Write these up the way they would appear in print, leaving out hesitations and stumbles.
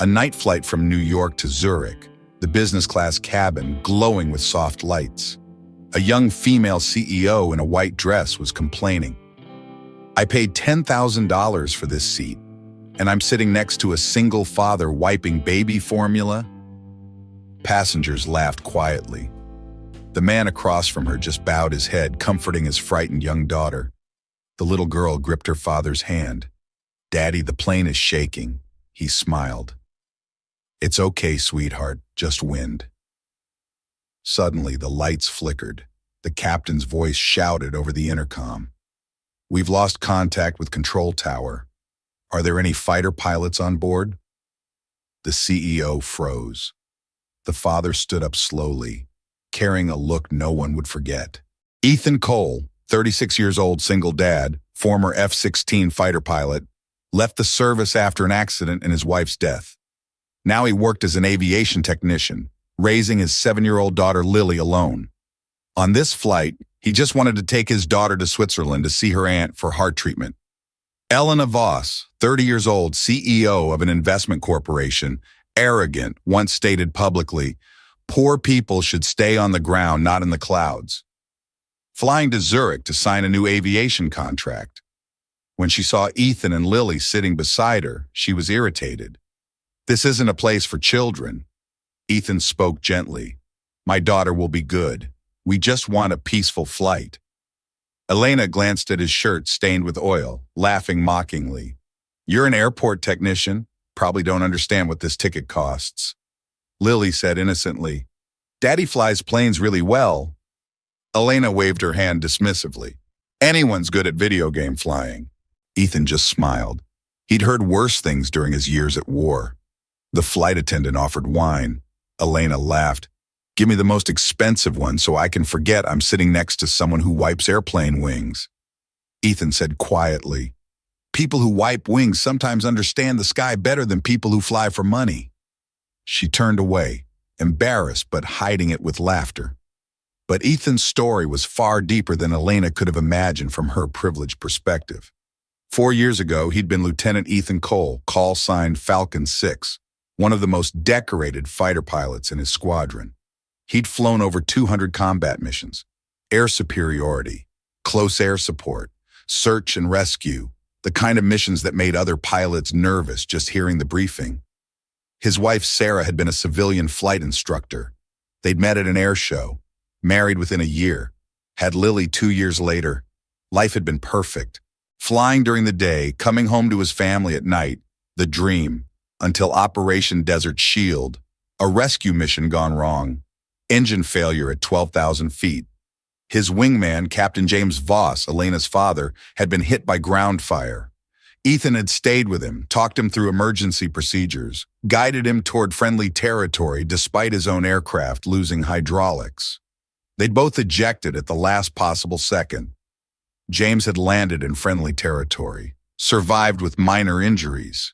A night flight from New York to Zurich, the business class cabin glowing with soft lights. A young female CEO in a white dress was complaining. "I paid $10,000 for this seat, and I'm sitting next to a single father wiping baby formula." Passengers laughed quietly. The man across from her just bowed his head, comforting his frightened young daughter. The little girl gripped her father's hand. "Daddy, the plane is shaking." He smiled. "It's okay, sweetheart, just wind." Suddenly, the lights flickered. The captain's voice shouted over the intercom. "We've lost contact with Control Tower. Are there any fighter pilots on board?" The CEO froze. The father stood up slowly, carrying a look no one would forget. Ethan Cole, 36 years old, single dad, former F-16 fighter pilot, left the service after an accident and his wife's death. Now he worked as an aviation technician, raising his 7-year-old daughter Lily alone. On this flight, he just wanted to take his daughter to Switzerland to see her aunt for heart treatment. Elena Voss, 30 years old, CEO of an investment corporation, arrogant, once stated publicly, "Poor people should stay on the ground, not in the clouds." Flying to Zurich to sign a new aviation contract. When she saw Ethan and Lily sitting beside her, she was irritated. "This isn't a place for children." Ethan spoke gently. "My daughter will be good. We just want a peaceful flight." Elena glanced at his shirt stained with oil, laughing mockingly. "You're an airport technician. Probably don't understand what this ticket costs." Lily said innocently, "Daddy flies planes really well." Elena waved her hand dismissively. "Anyone's good at video game flying." Ethan just smiled. He'd heard worse things during his years at war. The flight attendant offered wine. Elena laughed. "Give me the most expensive one so I can forget I'm sitting next to someone who wipes airplane wings." Ethan said quietly, "People who wipe wings sometimes understand the sky better than people who fly for money." She turned away, embarrassed but hiding it with laughter. But Ethan's story was far deeper than Elena could have imagined from her privileged perspective. 4 years ago, he'd been Lieutenant Ethan Cole, call sign Falcon 6, one of the most decorated fighter pilots in his squadron. He'd flown over 200 combat missions, air superiority, close air support, search and rescue, the kind of missions that made other pilots nervous just hearing the briefing. His wife Sarah had been a civilian flight instructor. They'd met at an air show, married within a year, had Lily 2 years later. Life had been perfect. Flying during the day, coming home to his family at night, the dream, until Operation Desert Shield, a rescue mission gone wrong, engine failure at 12,000 feet. His wingman, Captain James Voss, Elena's father, had been hit by ground fire. Ethan had stayed with him, talked him through emergency procedures, guided him toward friendly territory despite his own aircraft losing hydraulics. They'd both ejected at the last possible second. James had landed in friendly territory, survived with minor injuries.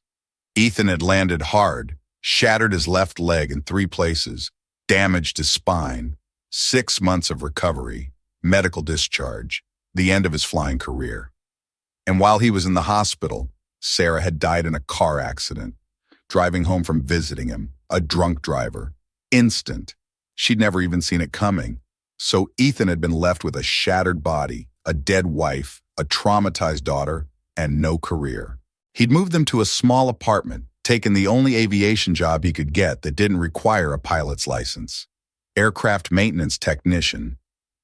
Ethan had landed hard, shattered his left leg in 3 places, damaged his spine, 6 months of recovery, medical discharge, the end of his flying career. And while he was in the hospital, Sarah had died in a car accident, driving home from visiting him, a drunk driver. Instant. She'd never even seen it coming. So Ethan had been left with a shattered body, a dead wife, a traumatized daughter, and no career. He'd moved them to a small apartment, taken the only aviation job he could get that didn't require a pilot's license. Aircraft maintenance technician.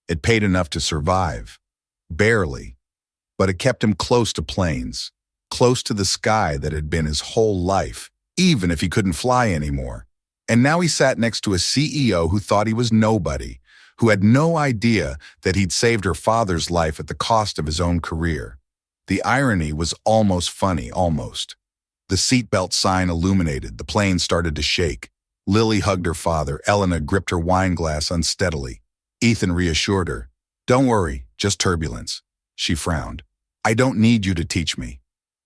It paid enough to survive. Barely. But it kept him close to planes, close to the sky that had been his whole life, even if he couldn't fly anymore. And now he sat next to a CEO who thought he was nobody, who had no idea that he'd saved her father's life at the cost of his own career. The irony was almost funny, almost. The seatbelt sign illuminated, the plane started to shake. Lily hugged her father, Elena gripped her wine glass unsteadily. Ethan reassured her. "Don't worry, just turbulence." She frowned. "I don't need you to teach me."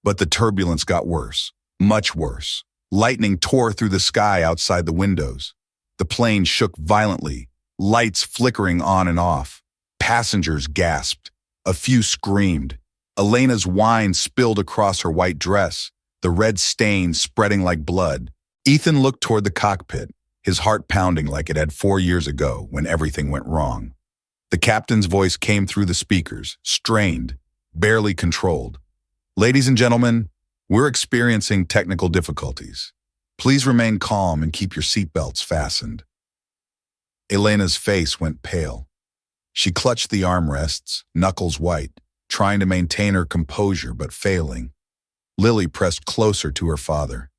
But the turbulence got worse, much worse. Lightning tore through the sky outside the windows. The plane shook violently, lights flickering on and off. Passengers gasped. A few screamed. Elena's wine spilled across her white dress, the red stain spreading like blood. Ethan looked toward the cockpit, his heart pounding like it had 4 years ago when everything went wrong. The captain's voice came through the speakers, strained, barely controlled. "Ladies and gentlemen, we're experiencing technical difficulties. Please remain calm and keep your seatbelts fastened." Elena's face went pale. She clutched the armrests, knuckles white, trying to maintain her composure but failing. Lily pressed closer to her father.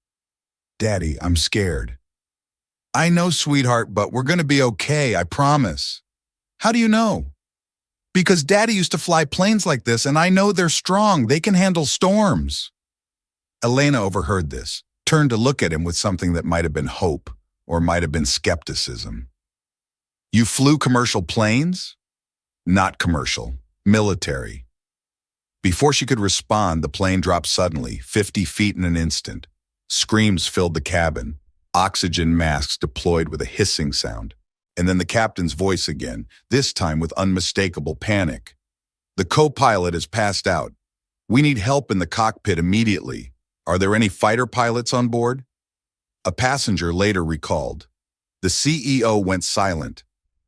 "Daddy, I'm scared." "I know, sweetheart, but we're going to be okay, I promise." "How do you know?" "Because Daddy used to fly planes like this, and I know they're strong. They can handle storms." Elena overheard this, turned to look at him with something that might have been hope or might have been skepticism. "You flew commercial planes?" "Not commercial, military." Before she could respond, the plane dropped suddenly, 50 feet in an instant. Screams filled the cabin, oxygen masks deployed with a hissing sound. And then the captain's voice again, this time with unmistakable panic. "The co-pilot has passed out. We need help in the cockpit immediately. Are there any fighter pilots on board?" A passenger later recalled. The CEO went silent.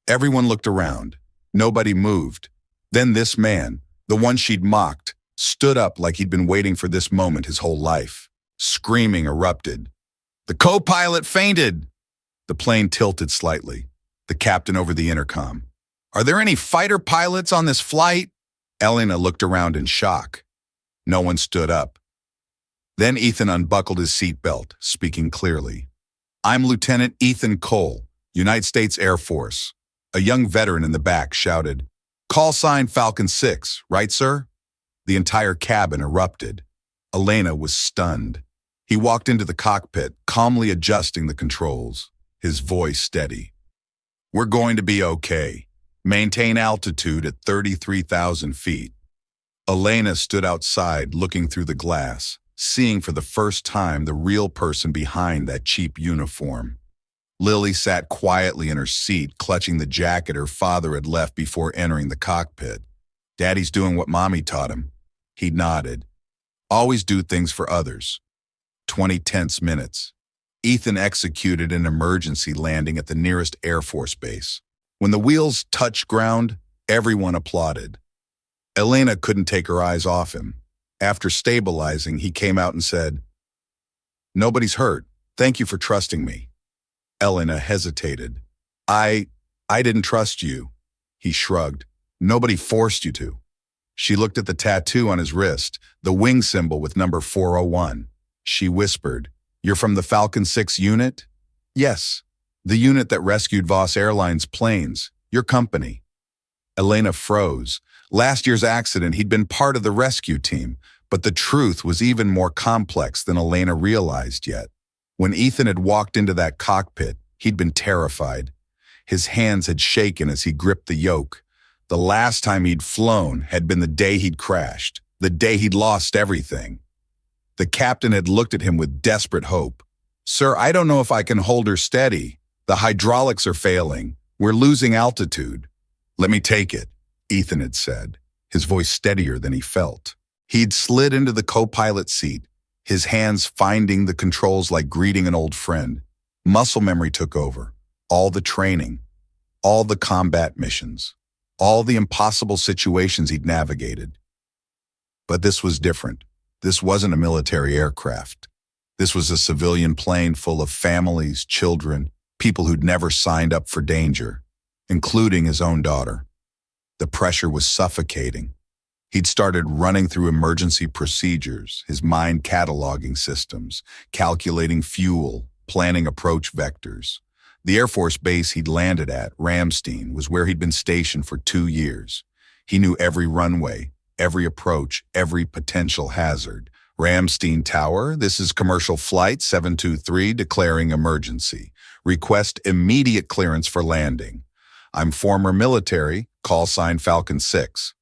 Everyone looked around. Nobody moved. Then this man, the one she'd mocked, stood up like he'd been waiting for this moment his whole life. Screaming erupted. "The co-pilot fainted!" The plane tilted slightly. The captain over the intercom. "Are there any fighter pilots on this flight?" Elena looked around in shock. No one stood up. Then Ethan unbuckled his seatbelt, speaking clearly. "I'm Lieutenant Ethan Cole, United States Air Force." A young veteran in the back shouted, "Call sign Falcon 6, right, sir?" The entire cabin erupted. Elena was stunned. He walked into the cockpit, calmly adjusting the controls, his voice steady. "We're going to be okay. Maintain altitude at 33,000 feet. Elena stood outside, looking through the glass, seeing for the first time the real person behind that cheap uniform. Lily sat quietly in her seat, clutching the jacket her father had left before entering the cockpit. "Daddy's doing what Mommy taught him." He nodded. "Always do things for others." 20 tense minutes. Ethan executed an emergency landing at the nearest Air Force base. When the wheels touched ground, everyone applauded. Elena couldn't take her eyes off him. After stabilizing, he came out and said, "Nobody's hurt. Thank you for trusting me." Elena hesitated. I didn't trust you." He shrugged. "Nobody forced you to." She looked at the tattoo on his wrist, the wing symbol with number 401. She whispered, "You're from the Falcon 6 unit?" "Yes, the unit that rescued Voss Airlines planes, your company." Elena froze. Last year's accident, he'd been part of the rescue team, but the truth was even more complex than Elena realized yet. When Ethan had walked into that cockpit, he'd been terrified. His hands had shaken as he gripped the yoke. The last time he'd flown had been the day he'd crashed, the day he'd lost everything. The captain had looked at him with desperate hope. "Sir, I don't know if I can hold her steady. The hydraulics are failing. We're losing altitude." "Let me take it," Ethan had said, his voice steadier than he felt. He'd slid into the co-pilot seat, his hands finding the controls like greeting an old friend. Muscle memory took over. All the training, all the combat missions, all the impossible situations he'd navigated. But this was different. This wasn't a military aircraft. This was a civilian plane full of families, children, people who'd never signed up for danger, including his own daughter. The pressure was suffocating. He'd started running through emergency procedures, his mind cataloging systems, calculating fuel, planning approach vectors. The Air Force base he'd landed at, Ramstein, was where he'd been stationed for 2 years. He knew every runway, every approach, every potential hazard. "Ramstein Tower, this is commercial flight 723 declaring emergency. Request immediate clearance for landing. I'm former military, call sign Falcon 6.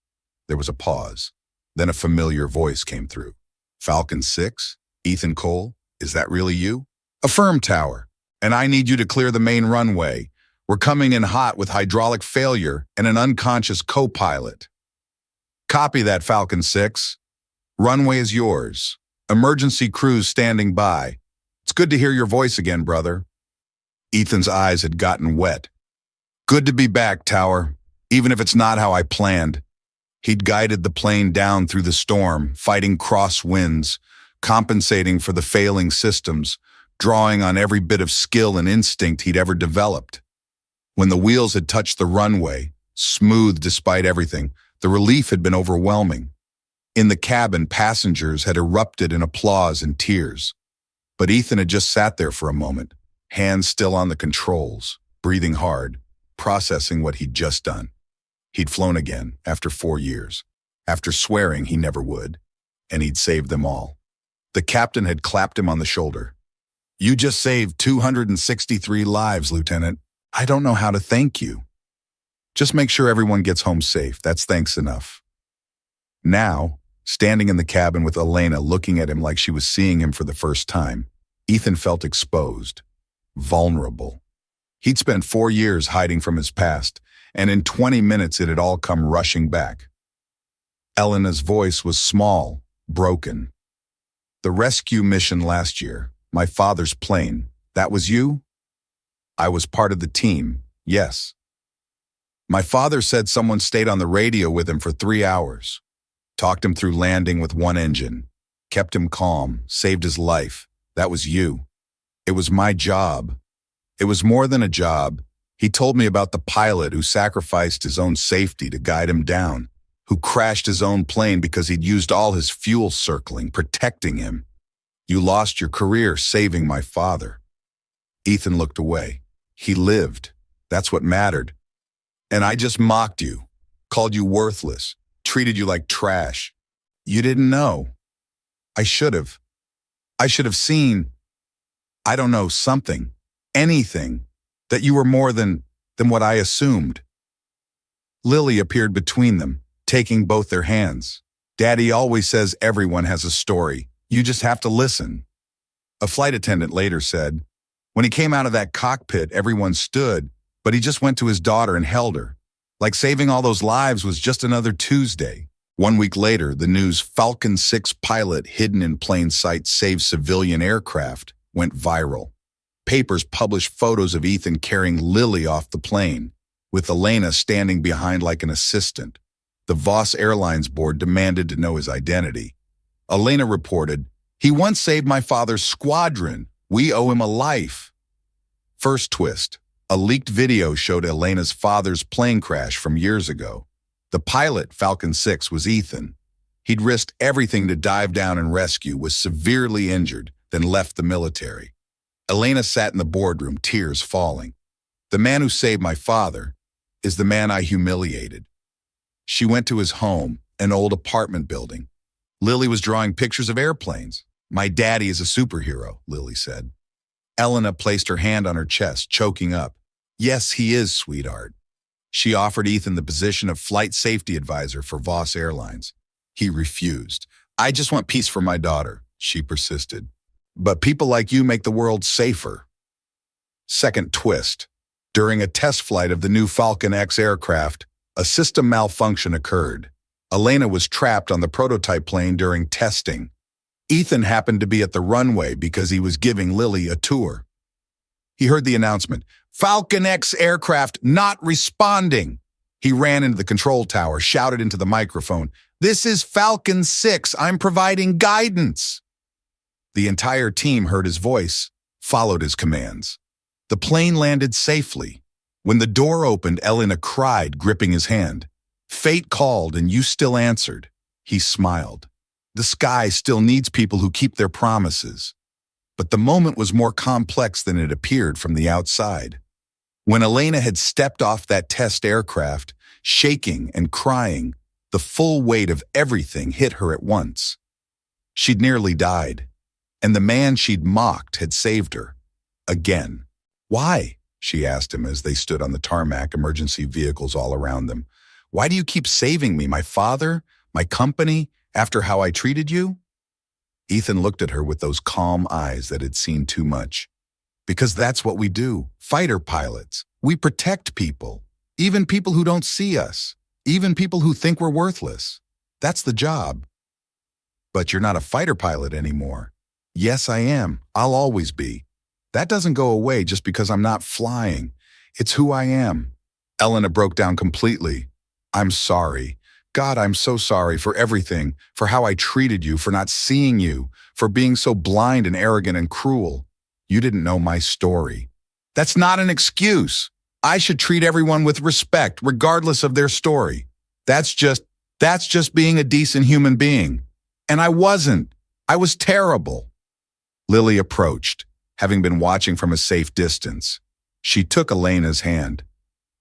There was a pause. Then a familiar voice came through. "Falcon 6? Ethan Cole? Is that really you?" "Affirm, Tower. And I need you to clear the main runway. We're coming in hot with hydraulic failure and an unconscious co-pilot." "Copy that, Falcon 6. Runway is yours. Emergency crews standing by. It's good to hear your voice again, brother. Ethan's eyes had gotten wet. Good to be back, Tower, even if it's not how I planned. He'd guided the plane down through the storm, fighting cross winds, compensating for the failing systems, drawing on every bit of skill and instinct he'd ever developed. When the wheels had touched the runway, smooth despite everything, the relief had been overwhelming. In the cabin, passengers had erupted in applause and tears. But Ethan had just sat there for a moment, hands still on the controls, breathing hard, processing what he'd just done. He'd flown again, after 4 years, after swearing he never would, and he'd saved them all. The captain had clapped him on the shoulder. You just saved 263 lives, Lieutenant. I don't know how to thank you. Just make sure everyone gets home safe. That's thanks enough. Now, standing in the cabin with Elena looking at him like she was seeing him for the first time, Ethan felt exposed, vulnerable. He'd spent 4 years hiding from his past, and in 20 minutes it had all come rushing back. Elena's voice was small, broken. The rescue mission last year, my father's plane, that was you? I was part of the team, yes. My father said someone stayed on the radio with him for 3 hours, talked him through landing with one engine, kept him calm, saved his life. That was you. It was my job. It was more than a job. He told me about the pilot who sacrificed his own safety to guide him down, who crashed his own plane because he'd used all his fuel circling, protecting him. You lost your career saving my father. Ethan looked away. He lived. That's what mattered. And I just mocked you, called you worthless, treated you like trash. You didn't know. I should have. I should have seen, I don't know, something, anything, that you were more than what I assumed. Lily appeared between them, taking both their hands. Daddy always says everyone has a story. You just have to listen. A flight attendant later said, when he came out of that cockpit, everyone stood, but he just went to his daughter and held her. Like saving all those lives was just another Tuesday. 1 week later, the news Falcon 6 pilot hidden in plain sight saved civilian aircraft went viral. Papers published photos of Ethan carrying Lily off the plane, with Elena standing behind like an assistant. The Voss Airlines board demanded to know his identity. Elena reported, he once saved my father's squadron. We owe him a life. First twist. A leaked video showed Elena's father's plane crash from years ago. The pilot, Falcon 6, was Ethan. He'd risked everything to dive down and rescue, was severely injured, then left the military. Elena sat in the boardroom, tears falling. The man who saved my father is the man I humiliated. She went to his home, an old apartment building. Lily was drawing pictures of airplanes. My daddy is a superhero, Lily said. Elena placed her hand on her chest, choking up. Yes, he is, sweetheart. She offered Ethan the position of flight safety advisor for Voss Airlines. He refused. I just want peace for my daughter, she persisted. But people like you make the world safer. Second twist. During a test flight of the new Falcon X aircraft, a system malfunction occurred. Elena was trapped on the prototype plane during testing. Ethan happened to be at the runway because he was giving Lily a tour. He heard the announcement, Falcon X aircraft not responding. He ran into the control tower, shouted into the microphone, this is Falcon 6, I'm providing guidance. The entire team heard his voice, followed his commands. The plane landed safely. When the door opened, Elena cried, gripping his hand. Fate called and you still answered. He smiled. The sky still needs people who keep their promises. But the moment was more complex than it appeared from the outside. When Elena had stepped off that test aircraft, shaking and crying, the full weight of everything hit her at once. She'd nearly died, and the man she'd mocked had saved her. Again. Why? She asked him as they stood on the tarmac, emergency vehicles all around them. Why do you keep saving me, my father, my company, after how I treated you? Ethan looked at her with those calm eyes that had seen too much. Because that's what we do, fighter pilots. We protect people, even people who don't see us, even people who think we're worthless. That's the job. But you're not a fighter pilot anymore. Yes, I am. I'll always be. That doesn't go away just because I'm not flying. It's who I am. Elena broke down completely. I'm sorry. God, I'm so sorry for everything, for how I treated you, for not seeing you, for being so blind and arrogant and cruel. You didn't know my story. That's not an excuse. I should treat everyone with respect, regardless of their story. That's just being a decent human being. And I wasn't. I was terrible. Lily approached, having been watching from a safe distance. She took Elena's hand.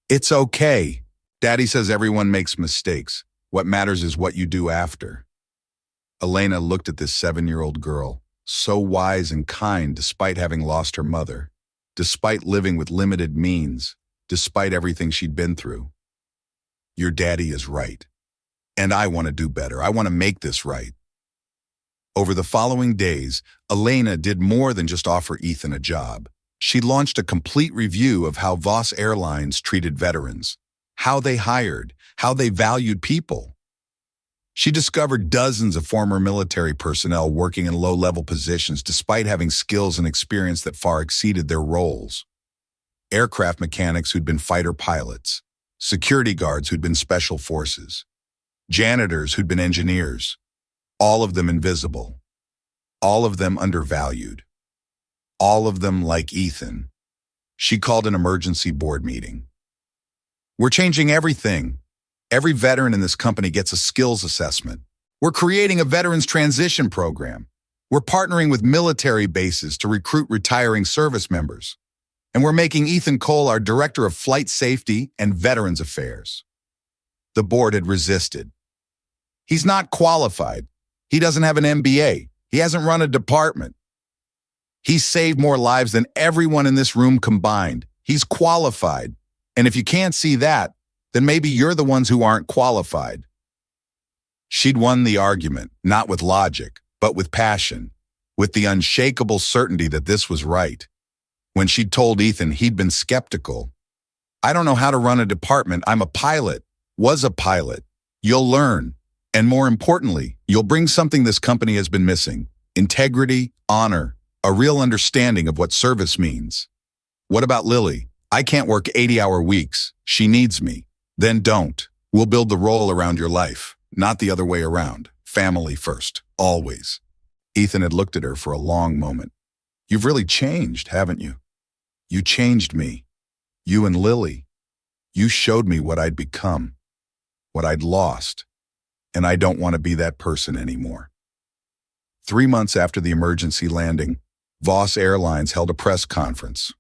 It's okay. Daddy says everyone makes mistakes. What matters is what you do after. Elena looked at this 7-year-old girl, so wise and kind despite having lost her mother, despite living with limited means, despite everything she'd been through. Your daddy is right. And I want to do better. I want to make this right. Over the following days, Elena did more than just offer Ethan a job. She launched a complete review of how Voss Airlines treated veterans, how they hired, how they valued people. She discovered dozens of former military personnel working in low-level positions despite having skills and experience that far exceeded their roles. Aircraft mechanics who'd been fighter pilots, security guards who'd been special forces, janitors who'd been engineers, all of them invisible, all of them undervalued, all of them like Ethan. She called an emergency board meeting. We're changing everything. Every veteran in this company gets a skills assessment. We're creating a veterans transition program. We're partnering with military bases to recruit retiring service members. And we're making Ethan Cole our Director of Flight Safety and Veterans Affairs. The board had resisted. He's not qualified. He doesn't have an MBA. He hasn't run a department. He's saved more lives than everyone in this room combined. He's qualified. And if you can't see that, then maybe you're the ones who aren't qualified. She'd won the argument, not with logic, but with passion, with the unshakable certainty that this was right. When she'd told Ethan he'd been skeptical. I don't know how to run a department. I'm a pilot, was a pilot. You'll learn. And more importantly, you'll bring something this company has been missing: integrity, honor, a real understanding of what service means. What about Lily? I can't work 80-hour weeks. She needs me. Then don't. We'll build the role around your life, not the other way around. Family first, always. Ethan had looked at her for a long moment. You've really changed, haven't you? You changed me. You and Lily. You showed me what I'd become, what I'd lost. And I don't want to be that person anymore. 3 months after the emergency landing, Voss Airlines held a press conference.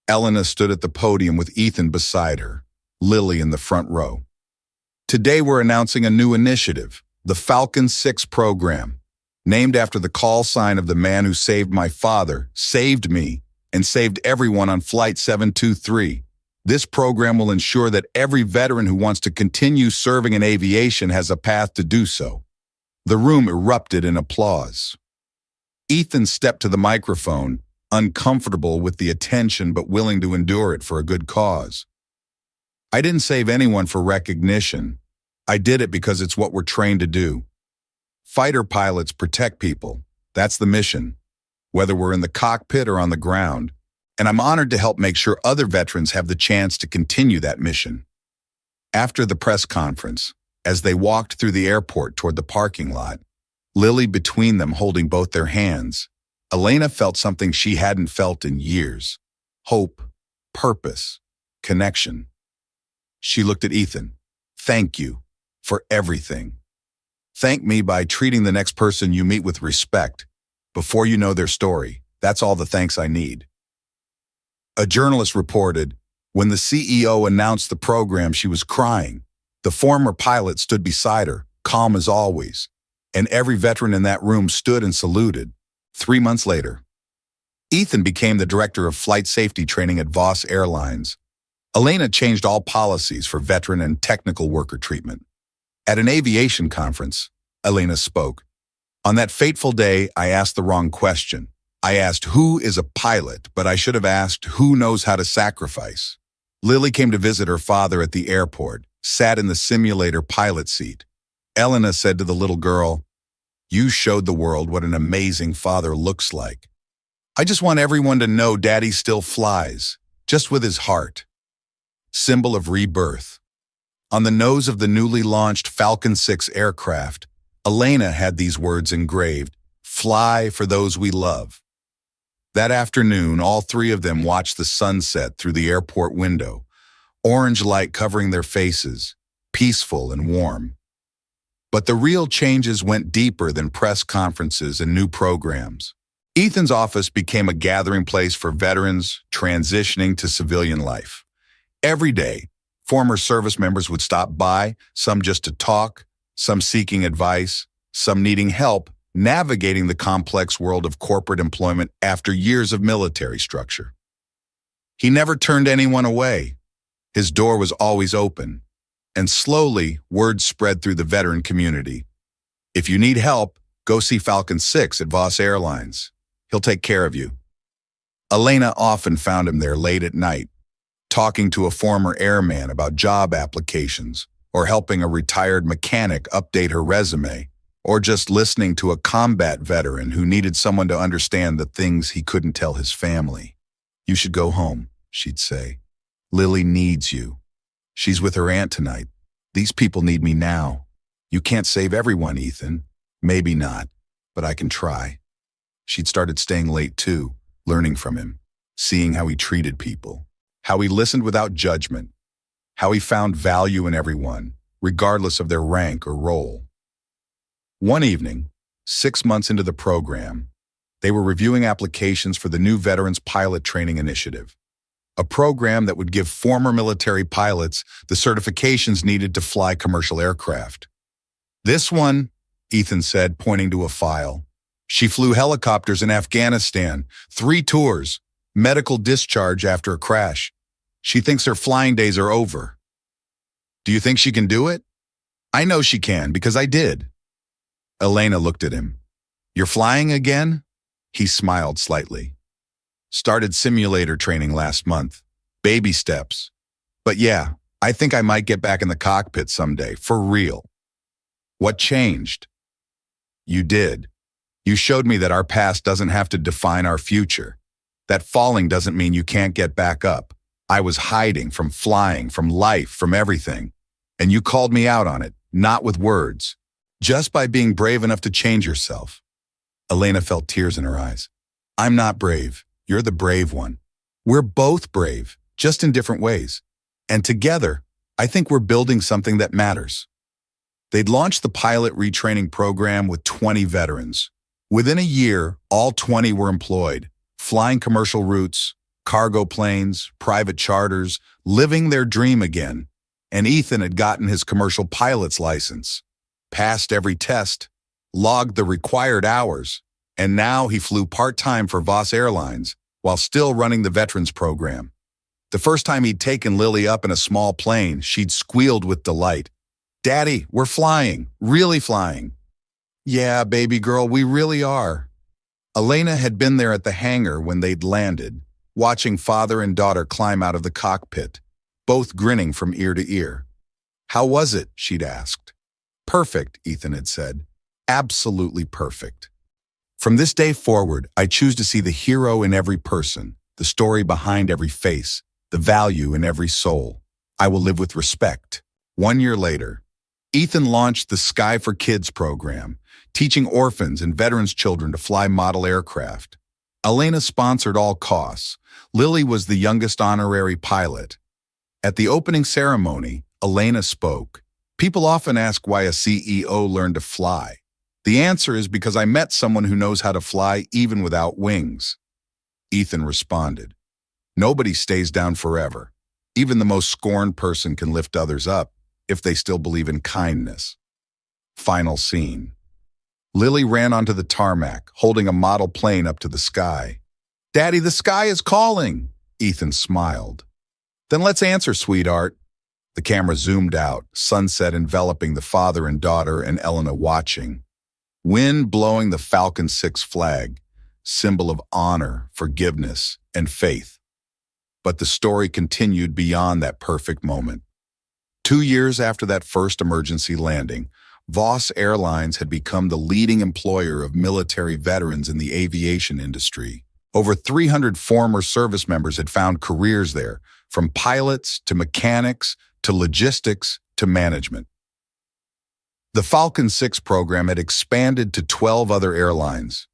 Elena stood at the podium with Ethan beside her, Lily in the front row. Today we're announcing a new initiative, the Falcon 6 program, named after the call sign of the man who saved my father, saved me, and saved everyone on Flight 723. This program will ensure that every veteran who wants to continue serving in aviation has a path to do so. The room erupted in applause. Ethan stepped to the microphone, uncomfortable with the attention but willing to endure it for a good cause. I didn't save anyone for recognition. I did it because it's what we're trained to do. Fighter pilots protect people. That's the mission, whether we're in the cockpit or on the ground. And I'm honored to help make sure other veterans have the chance to continue that mission. After the press conference, as they walked through the airport toward the parking lot, Lily between them holding both their hands, Elena felt something she hadn't felt in years: hope, purpose, connection. She looked at Ethan. Thank you for everything. Thank me by treating the next person you meet with respect. Before you know their story, that's all the thanks I need. A journalist reported, when the CEO announced the program, she was crying. The former pilot stood beside her, calm as always, and every veteran in that room stood and saluted. 3 months later, Ethan became the director of flight safety training at Voss Airlines. Elena changed all policies for veteran and technical worker treatment. At an aviation conference, Elena spoke. On that fateful day, I asked the wrong question. I asked who is a pilot, but I should have asked who knows how to sacrifice. Lily came to visit her father at the airport, sat in the simulator pilot seat. Elena said to the little girl, You showed the world what an amazing father looks like. I just want everyone to know Daddy still flies, just with his heart. Symbol of rebirth. On the nose of the newly launched Falcon 6 aircraft, Elena had these words engraved, "Fly for those we love." That afternoon, all three of them watched the sunset through the airport window, orange light covering their faces, peaceful and warm. But the real changes went deeper than press conferences and new programs. Ethan's office became a gathering place for veterans transitioning to civilian life. Every day, former service members would stop by, some just to talk, some seeking advice, some needing help navigating the complex world of corporate employment after years of military structure. He never turned anyone away. His door was always open. And slowly, word spread through the veteran community. If you need help, go see Falcon 6 at Voss Airlines. He'll take care of you. Elena often found him there late at night, talking to a former airman about job applications, or helping a retired mechanic update her resume, or just listening to a combat veteran who needed someone to understand the things he couldn't tell his family. "You should go home," she'd say. "Lily needs you. She's with her aunt tonight. These people need me now. You can't save everyone, Ethan. Maybe not, but I can try." She'd started staying late too, learning from him, seeing how he treated people, how he listened without judgment, how he found value in everyone, regardless of their rank or role. One evening, 6 months into the program, they were reviewing applications for the new Veterans Pilot Training Initiative, a program that would give former military pilots the certifications needed to fly commercial aircraft. "This one," Ethan said, pointing to a file. "She flew helicopters in Afghanistan, 3 tours, medical discharge after a crash. She thinks her flying days are over." "Do you think she can do it?" "I know she can, because I did." Elena looked at him. "You're flying again?" He smiled slightly. "Started simulator training last month. Baby steps. But yeah, I think I might get back in the cockpit someday, for real." "What changed?" "You did. You showed me that our past doesn't have to define our future. That falling doesn't mean you can't get back up. I was hiding from flying, from life, from everything. And you called me out on it, not with words. Just by being brave enough to change yourself." Elena felt tears in her eyes. "I'm not brave. You're the brave one. We're both brave, just in different ways. And together, I think we're building something that matters." They'd launched the pilot retraining program with 20 veterans. Within a year, all 20 were employed, flying commercial routes, cargo planes, private charters, living their dream again. And Ethan had gotten his commercial pilot's license, passed every test, logged the required hours, and now he flew part-time for Voss Airlines while still running the veterans program. The first time he'd taken Lily up in a small plane, she'd squealed with delight. "Daddy, we're flying, really flying." "Yeah, baby girl, we really are." Elena had been there at the hangar when they'd landed, watching father and daughter climb out of the cockpit, both grinning from ear to ear. "How was it?" she'd asked. "Perfect," Ethan had said. "Absolutely perfect. From this day forward, I choose to see the hero in every person, the story behind every face, the value in every soul. I will live with respect." 1 year later, Ethan launched the Sky for Kids program, teaching orphans and veterans' children to fly model aircraft. Elena sponsored all costs. Lily was the youngest honorary pilot. At the opening ceremony, Elena spoke. "People often ask why a CEO learned to fly. The answer is because I met someone who knows how to fly even without wings." Ethan responded, "Nobody stays down forever. Even the most scorned person can lift others up if they still believe in kindness." Final scene. Lily ran onto the tarmac, holding a model plane up to the sky. "Daddy, the sky is calling." Ethan smiled. "Then let's answer, sweetheart." The camera zoomed out, sunset enveloping the father and daughter and Elena watching. Wind blowing the Falcon 6 flag, symbol of honor, forgiveness, and faith. But the story continued beyond that perfect moment. 2 years after that first emergency landing, Voss Airlines had become the leading employer of military veterans in the aviation industry. Over 300 former service members had found careers there, from pilots to mechanics to logistics to management. The Falcon 6 program had expanded to 12 other airlines.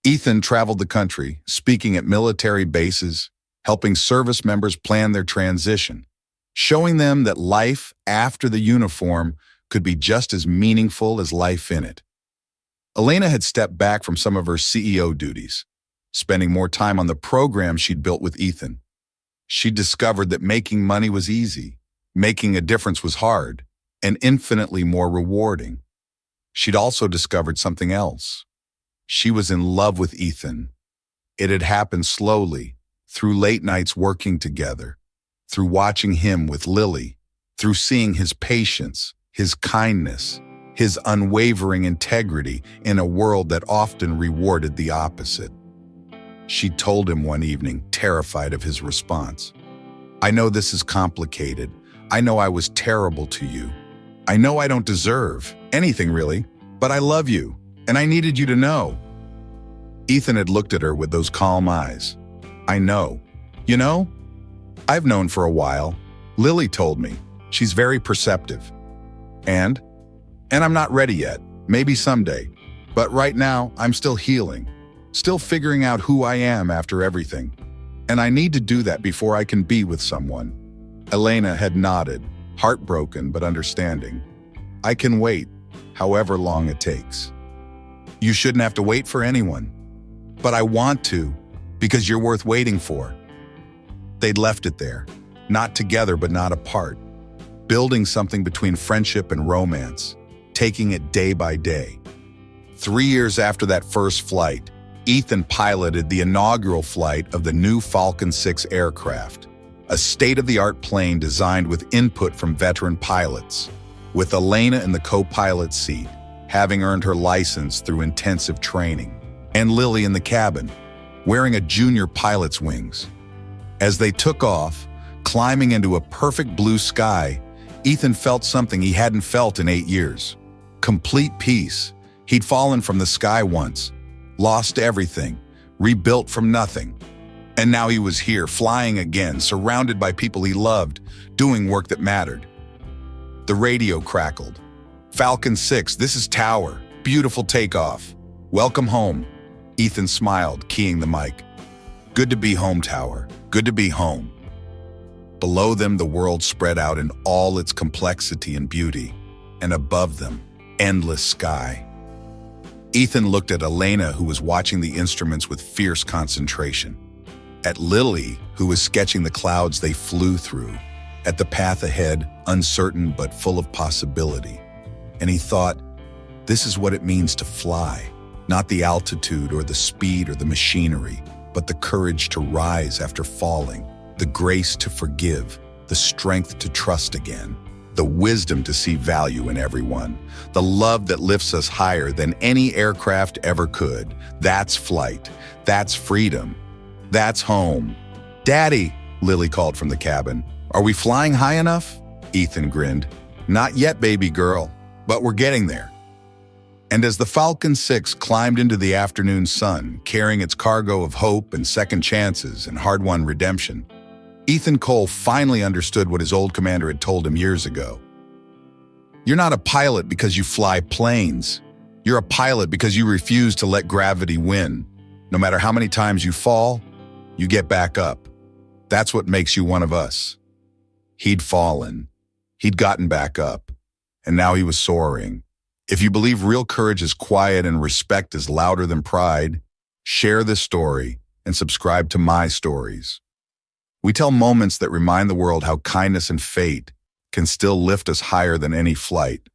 Ethan traveled the country, speaking at military bases, helping service members plan their transition, showing them that life after the uniform could be just as meaningful as life in it. Elena had stepped back from some of her CEO duties, spending more time on the program she'd built with Ethan. She discovered that making money was easy, making a difference was hard, and infinitely more rewarding. She'd also discovered something else. She was in love with Ethan. It had happened slowly, through late nights working together, through watching him with Lily, through seeing his patience, his kindness, his unwavering integrity in a world that often rewarded the opposite. She told him one evening, terrified of his response. "I know this is complicated. I know I was terrible to you. I know I don't deserve anything really, but I love you, and I needed you to know." Ethan had looked at her with those calm eyes. "I know. You know, I've known for a while. Lily told me. She's very perceptive. And I'm not ready yet. Maybe someday. But right now, I'm still healing. Still figuring out who I am after everything. And I need to do that before I can be with someone." Elena had nodded, heartbroken but understanding. "I can wait, however long it takes." "You shouldn't have to wait for anyone. But I want to, because you're worth waiting for." They'd left it there, not together but not apart, building something between friendship and romance, taking it day by day. 3 years after that first flight, Ethan piloted the inaugural flight of the new Falcon 6 aircraft, a state-of-the-art plane designed with input from veteran pilots, with Elena in the co-pilot seat, having earned her license through intensive training, and Lily in the cabin, wearing a junior pilot's wings. As they took off, climbing into a perfect blue sky, Ethan felt something he hadn't felt in 8 years. Complete peace. He'd fallen from the sky once, lost everything, rebuilt from nothing. And now he was here, flying again, surrounded by people he loved, doing work that mattered. The radio crackled. "Falcon 6, this is Tower. Beautiful takeoff. Welcome home." Ethan smiled, keying the mic. "Good to be home, Tower. Good to be home." Below them, the world spread out in all its complexity and beauty, and above them, endless sky. Ethan looked at Elena, who was watching the instruments with fierce concentration, at Lily, who was sketching the clouds they flew through, at the path ahead, uncertain but full of possibility. And he thought, this is what it means to fly, not the altitude or the speed or the machinery, but the courage to rise after falling, the grace to forgive, the strength to trust again, the wisdom to see value in everyone, the love that lifts us higher than any aircraft ever could. That's flight. That's freedom. That's home. "Daddy," Lily called from the cabin. "Are we flying high enough?" Ethan grinned. "Not yet, baby girl, but we're getting there." And as the Falcon 6 climbed into the afternoon sun, carrying its cargo of hope and second chances and hard-won redemption, Ethan Cole finally understood what his old commander had told him years ago. You're not a pilot because you fly planes. You're a pilot because you refuse to let gravity win. No matter how many times you fall, you get back up. That's what makes you one of us. He'd fallen. He'd gotten back up. And now he was soaring. If you believe real courage is quiet and respect is louder than pride, share this story and subscribe to my stories. We tell moments that remind the world how kindness and fate can still lift us higher than any flight.